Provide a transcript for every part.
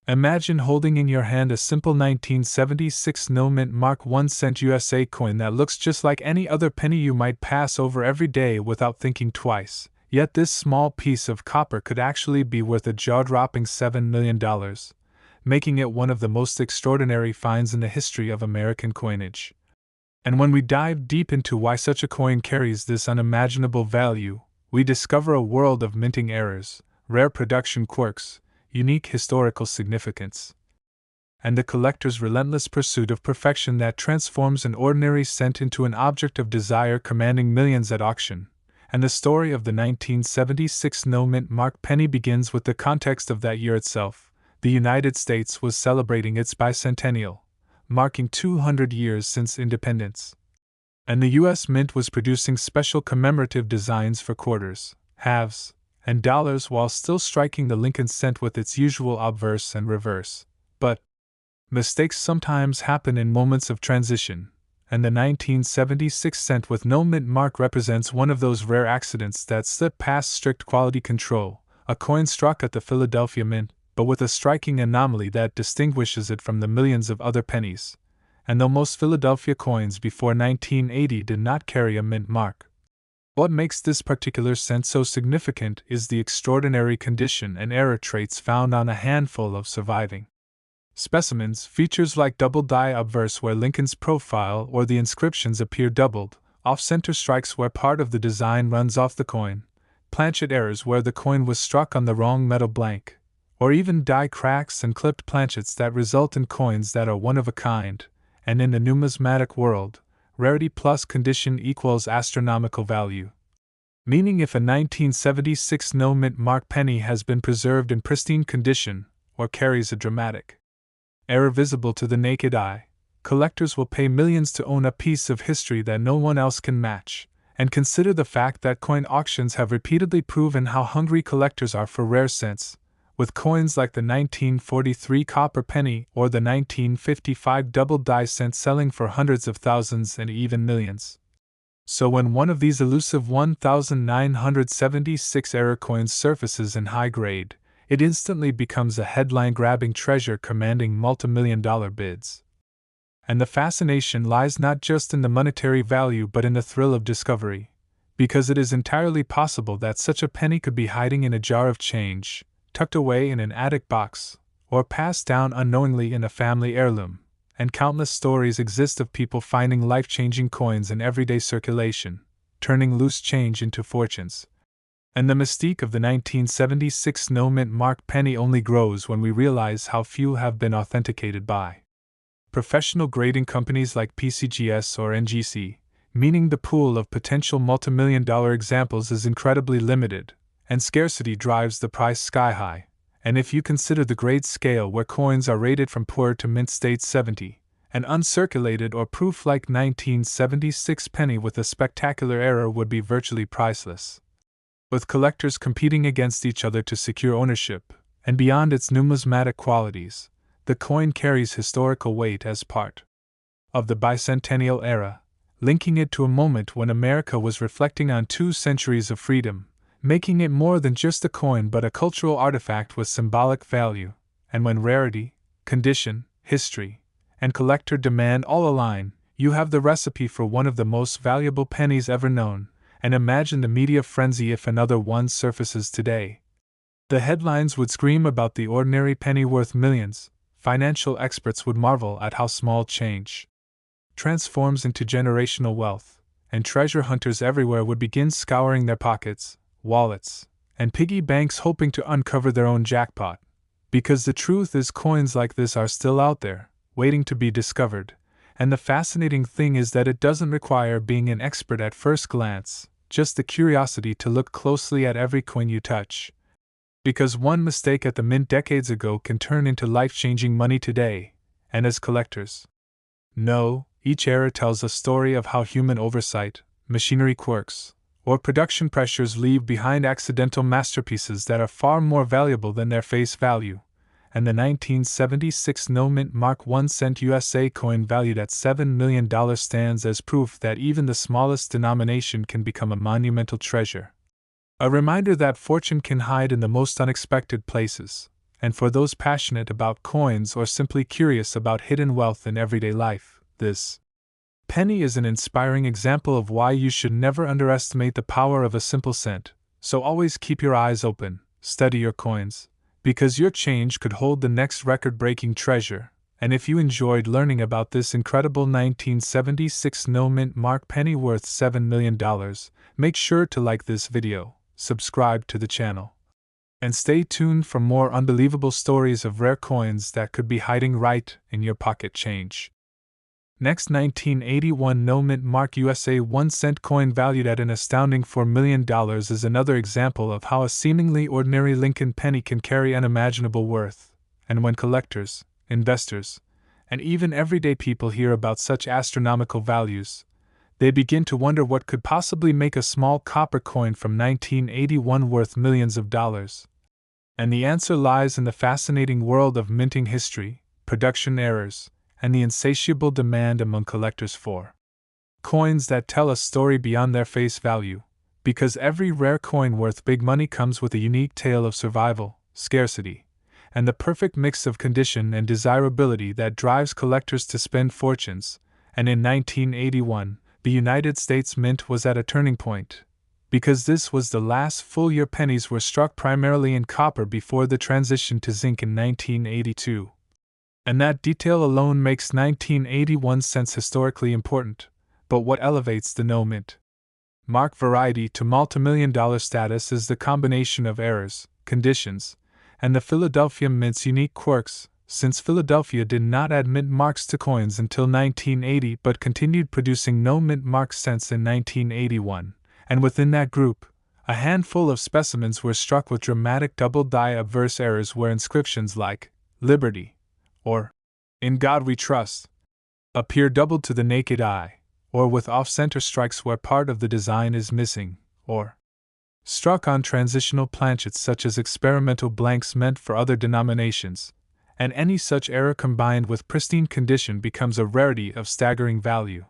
Imagine holding in your hand a simple 1976 no mint mark 1 cent USA coin that looks just like any other penny you might pass over every day without thinking twice. Yet this small piece of copper could actually be worth a jaw-dropping $7 million, making it one of the most extraordinary finds in the history of American coinage. And when we dive deep into why such a coin carries this unimaginable value, we discover a world of minting errors, rare production quirks, unique historical significance, and the collector's relentless pursuit of perfection that transforms an ordinary cent into an object of desire commanding millions at auction. And the story of the 1976 no mint mark penny begins with the context of that year itself. The United States was celebrating its bicentennial, marking 200 years since independence. And the U.S. Mint was producing special commemorative designs for quarters, halves, and dollars while still striking the Lincoln cent with its usual obverse and reverse. But mistakes sometimes happen in moments of transition, and the 1976 cent with no mint mark represents one of those rare accidents that slip past strict quality control, a coin struck at the Philadelphia Mint, but with a striking anomaly that distinguishes it from the millions of other pennies. And though most Philadelphia coins before 1980 did not carry a mint mark, what makes this particular cent so significant is the extraordinary condition and error traits found on a handful of surviving specimens. Features like double die obverse where Lincoln's profile or the inscriptions appear doubled, off-center strikes where part of the design runs off the coin, planchet errors where the coin was struck on the wrong metal blank, or even die cracks and clipped planchets that result in coins that are one of a kind. And in the numismatic world, rarity plus condition equals astronomical value. Meaning if a 1976 no mint mark penny has been preserved in pristine condition, or carries a dramatic error visible to the naked eye, collectors will pay millions to own a piece of history that no one else can match. And consider the fact that coin auctions have repeatedly proven how hungry collectors are for rare cents, with coins like the 1943 copper penny or the 1955 double die cent selling for hundreds of thousands and even millions. So when one of these elusive 1976 error coins surfaces in high grade, it instantly becomes a headline-grabbing treasure commanding multi-million-dollar bids. And the fascination lies not just in the monetary value but in the thrill of discovery, because it is entirely possible that such a penny could be hiding in a jar of change, tucked away in an attic box, or passed down unknowingly in a family heirloom, and countless stories exist of people finding life-changing coins in everyday circulation, turning loose change into fortunes. And the mystique of the 1976 no mint mark penny only grows when we realize how few have been authenticated by professional grading companies like PCGS or NGC, meaning the pool of potential multimillion-dollar examples is incredibly limited, and scarcity drives the price sky high. And if you consider the grade scale where coins are rated from poor to mint state 70, an uncirculated or proof like 1976 penny with a spectacular error would be virtually priceless. With collectors competing against each other to secure ownership, and beyond its numismatic qualities, the coin carries historical weight as part of the bicentennial era, linking it to a moment when America was reflecting on 2 centuries of freedom, making it more than just a coin but a cultural artifact with symbolic value. And when rarity, condition, history, and collector demand all align, you have the recipe for one of the most valuable pennies ever known. And imagine the media frenzy if another one surfaces today. The headlines would scream about the ordinary penny worth millions. Financial experts would marvel at how small change transforms into generational wealth, and treasure hunters everywhere would begin scouring their pockets, wallets, and piggy banks hoping to uncover their own jackpot. Because the truth is, coins like this are still out there, waiting to be discovered, and the fascinating thing is that it doesn't require being an expert at first glance, just the curiosity to look closely at every coin you touch. Because one mistake at the mint decades ago can turn into life-changing money today, and as collectors know, each era tells a story of how human oversight, machinery quirks, or production pressures leave behind accidental masterpieces that are far more valuable than their face value. And the 1976 no mint mark 1 cent USA coin valued at $7 million stands as proof that even the smallest denomination can become a monumental treasure. A reminder that fortune can hide in the most unexpected places, And for those passionate about coins or simply curious about hidden wealth in everyday life, this penny is an inspiring example of why you should never underestimate the power of a simple cent. So always keep your eyes open, study your coins, because your change could hold the next record-breaking treasure. And if you enjoyed learning about this incredible 1976 no-mint mark penny worth $7 million, make sure to like this video, subscribe to the channel, and stay tuned for more unbelievable stories of rare coins that could be hiding right in your pocket change. Next, 1981 no-mint mark USA 1-cent coin valued at an astounding $4 million is another example of how a seemingly ordinary Lincoln penny can carry unimaginable worth. And when collectors, investors, and even everyday people hear about such astronomical values, they begin to wonder what could possibly make a small copper coin from 1981 worth millions of dollars. And the answer lies in the fascinating world of minting history, production errors, and the insatiable demand among collectors for coins that tell a story beyond their face value, because every rare coin worth big money comes with a unique tale of survival, scarcity, and the perfect mix of condition and desirability that drives collectors to spend fortunes. And in 1981, the United States Mint was at a turning point, because this was the last full year pennies were struck primarily in copper before the transition to zinc in 1982. And that detail alone makes 1981 cents historically important. But what elevates the no-mint mark variety to multimillion-dollar status is the combination of errors, conditions, and the Philadelphia Mint's unique quirks, since Philadelphia did not add mint marks to coins until 1980 but continued producing no-mint mark cents in 1981, and within that group, a handful of specimens were struck with dramatic double-die obverse errors where inscriptions like Liberty or In God We Trust appear doubled to the naked eye, or with off-center strikes where part of the design is missing, or struck on transitional planchets such as experimental blanks meant for other denominations, and any such error combined with pristine condition becomes a rarity of staggering value.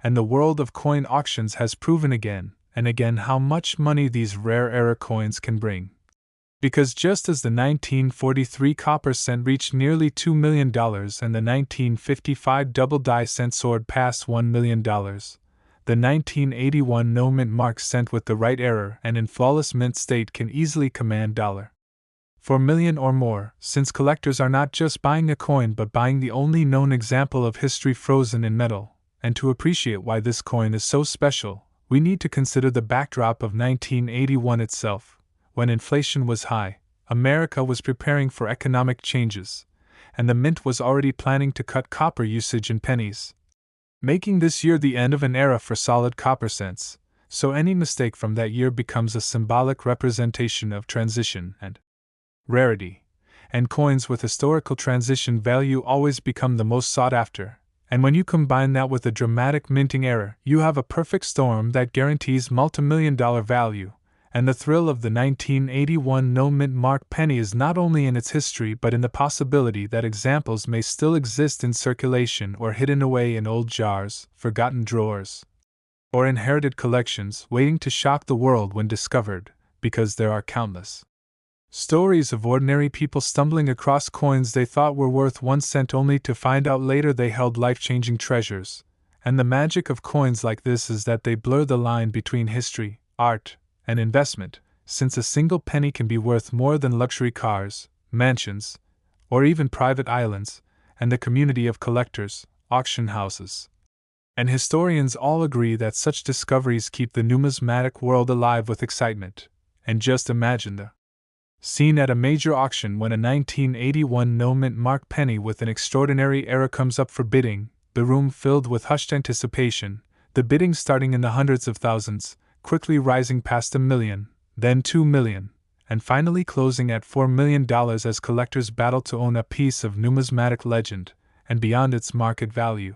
And the world of coin auctions has proven again and again how much money these rare error coins can bring. Because just as the 1943 copper cent reached nearly $2 million and the 1955 double-die cent soared past $1 million, the 1981 no-mint mark cent with the right error and in flawless mint state can easily command $4 million or more, since collectors are not just buying a coin but buying the only known example of history frozen in metal. And to appreciate why this coin is so special, we need to consider the backdrop of 1981 itself. When inflation was high, America was preparing for economic changes, and the mint was already planning to cut copper usage in pennies, making this year the end of an era for solid copper cents. So any mistake from that year becomes a symbolic representation of transition and rarity, and coins with historical transition value always become the most sought after. And when you combine that with a dramatic minting error, you have a perfect storm that guarantees multimillion-dollar value. And the thrill of the 1981 no-mint mark penny is not only in its history but in the possibility that examples may still exist in circulation or hidden away in old jars, forgotten drawers, or inherited collections waiting to shock the world when discovered, because there are countless stories of ordinary people stumbling across coins they thought were worth 1 cent only to find out later they held life-changing treasures. And the magic of coins like this is that they blur the line between history, art, and investment, since a single penny can be worth more than luxury cars, mansions, or even private islands, and the community of collectors, auction houses, and historians all agree that such discoveries keep the numismatic world alive with excitement. And just imagine the scene at a major auction when a 1981 no-mint mark penny with an extraordinary error comes up for bidding, the room filled with hushed anticipation, the bidding starting in the hundreds of thousands, quickly rising past $1 million, then $2 million, and finally closing at $4 million as collectors battle to own a piece of numismatic legend, and beyond its market value.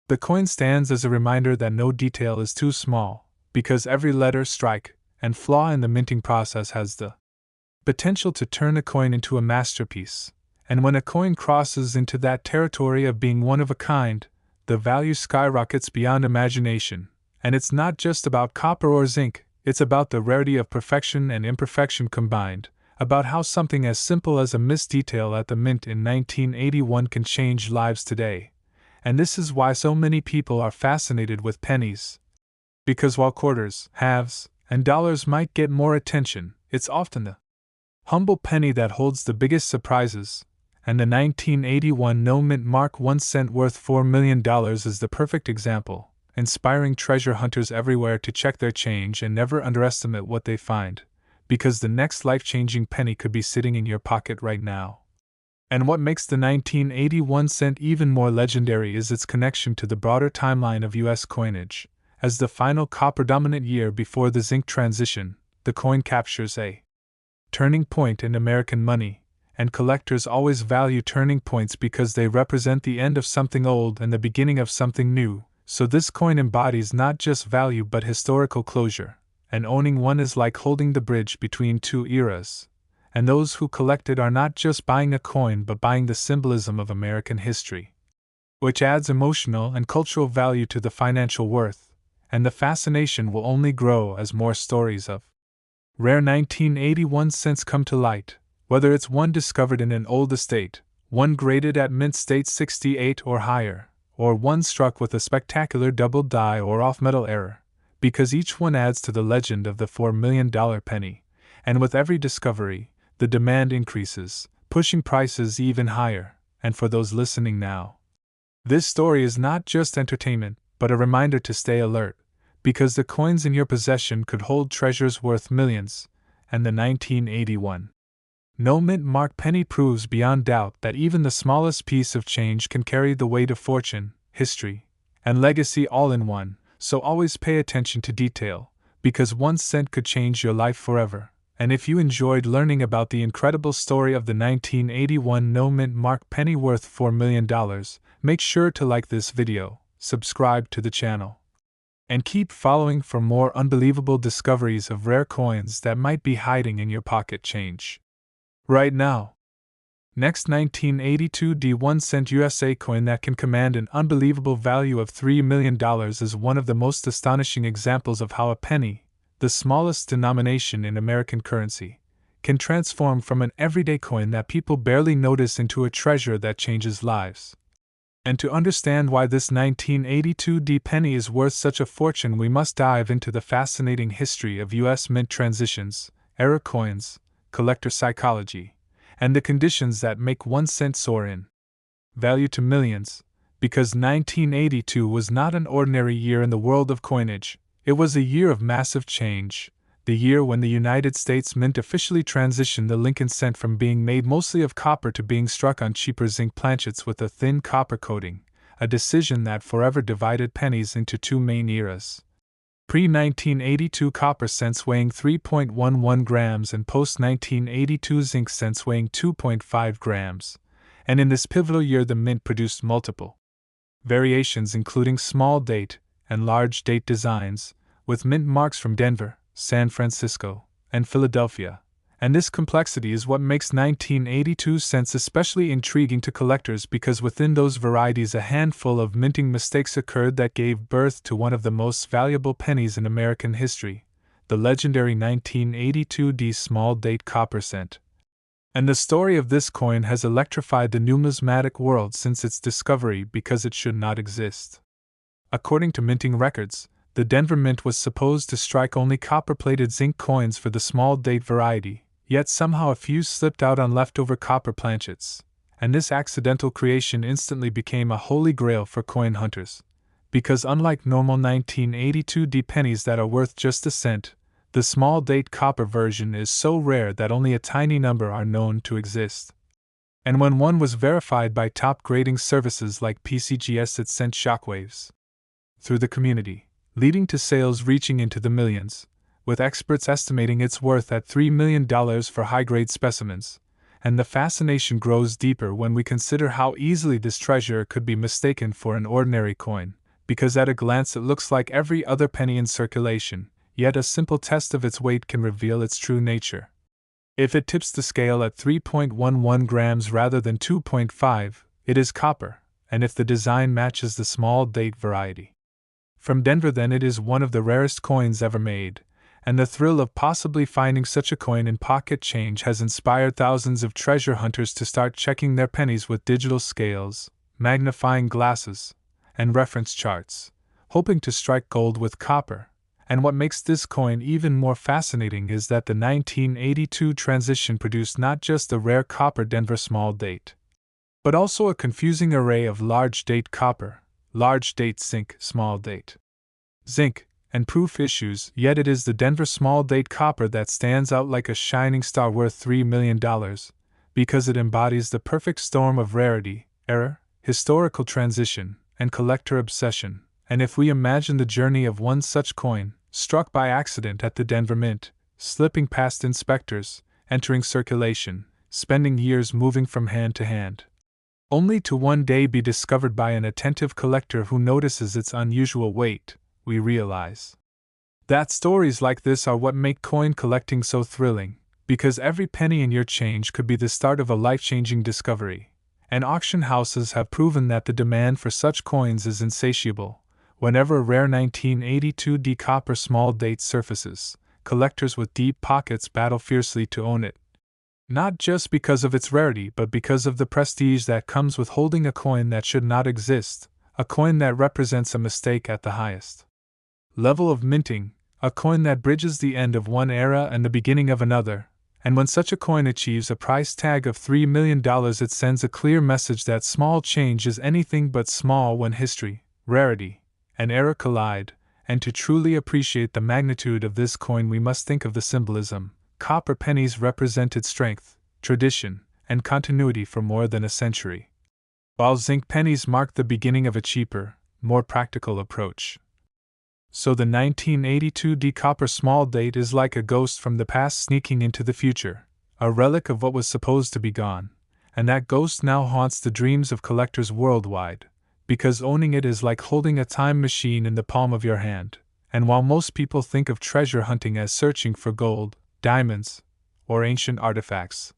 The coin stands as a reminder that no detail is too small, because every letter, strike, and flaw in the minting process has the potential to turn a coin into a masterpiece. And when a coin crosses into that territory of being one of a kind, the value skyrockets beyond imagination. And it's not just about copper or zinc, it's about the rarity of perfection and imperfection combined, about how something as simple as a missed detail at the mint in 1981 can change lives today. And this is why so many people are fascinated with pennies. Because while quarters, halves, and dollars might get more attention, it's often the humble penny that holds the biggest surprises, and the 1981 no-mint mark 1 cent worth $4 million is the perfect example, inspiring treasure hunters everywhere to check their change and never underestimate what they find, because the next life-changing penny could be sitting in your pocket right now. And what makes the 1981 cent even more legendary is its connection to the broader timeline of U.S. coinage. As the final copper-dominant year before the zinc transition, the coin captures a turning point in American money, and collectors always value turning points because they represent the end of something old and the beginning of something new, so this coin embodies not just value but historical closure, and owning one is like holding the bridge between two eras. And those who collect it are not just buying a coin but buying the symbolism of American history, which adds emotional and cultural value to the financial worth, and the fascination will only grow as more stories of rare 1981 cents come to light, whether it's one discovered in an old estate, one graded at mint state 68 or higher, or one struck with a spectacular double die or off-metal error, because each one adds to the legend of the $4 million penny, and with every discovery, the demand increases, pushing prices even higher. And for those listening now, this story is not just entertainment, but a reminder to stay alert, because the coins in your possession could hold treasures worth millions, and the 1981 no-mint mark penny proves beyond doubt that even the smallest piece of change can carry the weight of fortune, history, and legacy all in one, so always pay attention to detail, because 1 cent could change your life forever. And if you enjoyed learning about the incredible story of the 1981 no-mint mark penny worth $4 million, make sure to like this video, subscribe to the channel, and keep following for more unbelievable discoveries of rare coins that might be hiding in your pocket change right now. Next, 1982 D1 cent USA coin that can command an unbelievable value of $3 million is one of the most astonishing examples of how a penny, the smallest denomination in American currency, can transform from an everyday coin that people barely notice into a treasure that changes lives. And to understand why this 1982 D penny is worth such a fortune, we must dive into the fascinating history of U.S. mint transitions, era coins, collector psychology, and the conditions that make 1 cent soar in value to millions, because 1982 was not an ordinary year in the world of coinage. It was a year of massive change, the year when the United States Mint officially transitioned the Lincoln cent from being made mostly of copper to being struck on cheaper zinc planchets with a thin copper coating, a decision that forever divided pennies into two main eras. Pre-1982 copper cents weighing 3.11 grams and post-1982 zinc cents weighing 2.5 grams, and in this pivotal year the mint produced multiple variations including small date and large date designs, with mint marks from Denver, San Francisco, and Philadelphia, and this complexity is what makes 1982 cents especially intriguing to collectors, because within those varieties a handful of minting mistakes occurred that gave birth to one of the most valuable pennies in American history, the legendary 1982 D small date copper cent. And the story of this coin has electrified the numismatic world since its discovery, because it should not exist. According to minting records, the Denver Mint was supposed to strike only copper-plated zinc coins for the small date variety, yet somehow a few slipped out on leftover copper planchets, and this accidental creation instantly became a holy grail for coin hunters, because unlike normal 1982 D pennies that are worth just a cent, the small date copper version is so rare that only a tiny number are known to exist. And when one was verified by top grading services like PCGS, it sent shockwaves through the community, leading to sales reaching into the millions, with experts estimating its worth at $3 million for high-grade specimens. And the fascination grows deeper when we consider how easily this treasure could be mistaken for an ordinary coin, because at a glance it looks like every other penny in circulation, yet a simple test of its weight can reveal its true nature. If it tips the scale at 3.11 grams rather than 2.5, it is copper, and if the design matches the small date variety from Denver, then it is one of the rarest coins ever made, and the thrill of possibly finding such a coin in pocket change has inspired thousands of treasure hunters to start checking their pennies with digital scales, magnifying glasses, and reference charts, hoping to strike gold with copper. And what makes this coin even more fascinating is that the 1982 transition produced not just the rare copper Denver small date, but also a confusing array of large date copper, large date zinc, small date zinc, and proof issues, yet it is the Denver small date copper that stands out like a shining star worth $3 million, because it embodies the perfect storm of rarity, error, historical transition, and collector obsession. And if we imagine the journey of one such coin, struck by accident at the Denver Mint, slipping past inspectors, entering circulation, spending years moving from hand to hand, only to one day be discovered by an attentive collector who notices its unusual weight, we realize that stories like this are what make coin collecting so thrilling, because every penny in your change could be the start of a life-changing discovery. And auction houses have proven that the demand for such coins is insatiable. Whenever a rare 1982 copper small date surfaces, collectors with deep pockets battle fiercely to own it. Not just because of its rarity, but because of the prestige that comes with holding a coin that should not exist, a coin that represents a mistake at the highest level of minting, a coin that bridges the end of one era and the beginning of another. And when such a coin achieves a price tag of $3 million, it sends a clear message that small change is anything but small when history, rarity, and error collide. And to truly appreciate the magnitude of this coin, we must think of the symbolism. Copper pennies represented strength, tradition, and continuity for more than a century, while zinc pennies marked the beginning of a cheaper, more practical approach. So the 1982 copper small date is like a ghost from the past sneaking into the future, a relic of what was supposed to be gone, and that ghost now haunts the dreams of collectors worldwide, because owning it is like holding a time machine in the palm of your hand. And while most people think of treasure hunting as searching for gold, diamonds, or ancient artifacts,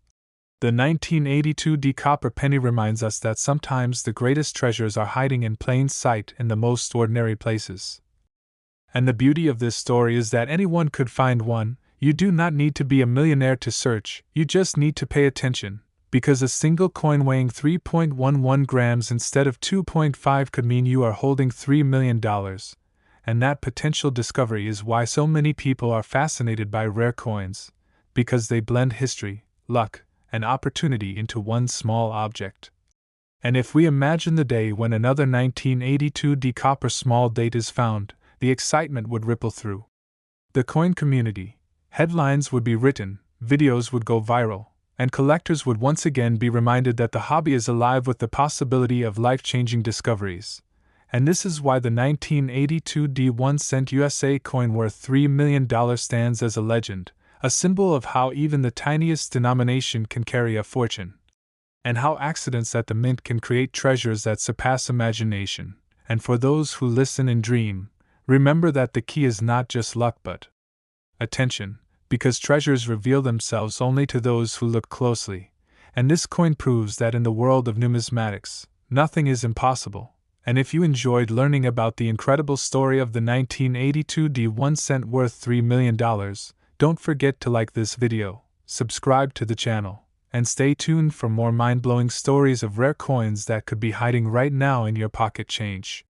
the 1982 copper penny reminds us that sometimes the greatest treasures are hiding in plain sight in the most ordinary places. And the beauty of this story is that anyone could find one. You do not need to be a millionaire to search, you just need to pay attention, because a single coin weighing 3.11 grams instead of 2.5 could mean you are holding $3 million. And that potential discovery is why so many people are fascinated by rare coins, because they blend history, luck, and opportunity into one small object. And if we imagine the day when another 1982 copper small date is found, the excitement would ripple through the coin community, headlines would be written, videos would go viral, and collectors would once again be reminded that the hobby is alive with the possibility of life-changing discoveries. And this is why the 1982 1-cent USA coin worth $3 million stands as a legend, a symbol of how even the tiniest denomination can carry a fortune, and how accidents at the mint can create treasures that surpass imagination. And for those who listen and dream, remember that the key is not just luck but attention, because treasures reveal themselves only to those who look closely. And this coin proves that in the world of numismatics, nothing is impossible. And if you enjoyed learning about the incredible story of the 1982 1-cent worth $3 million, don't forget to like this video, subscribe to the channel, and stay tuned for more mind-blowing stories of rare coins that could be hiding right now in your pocket change.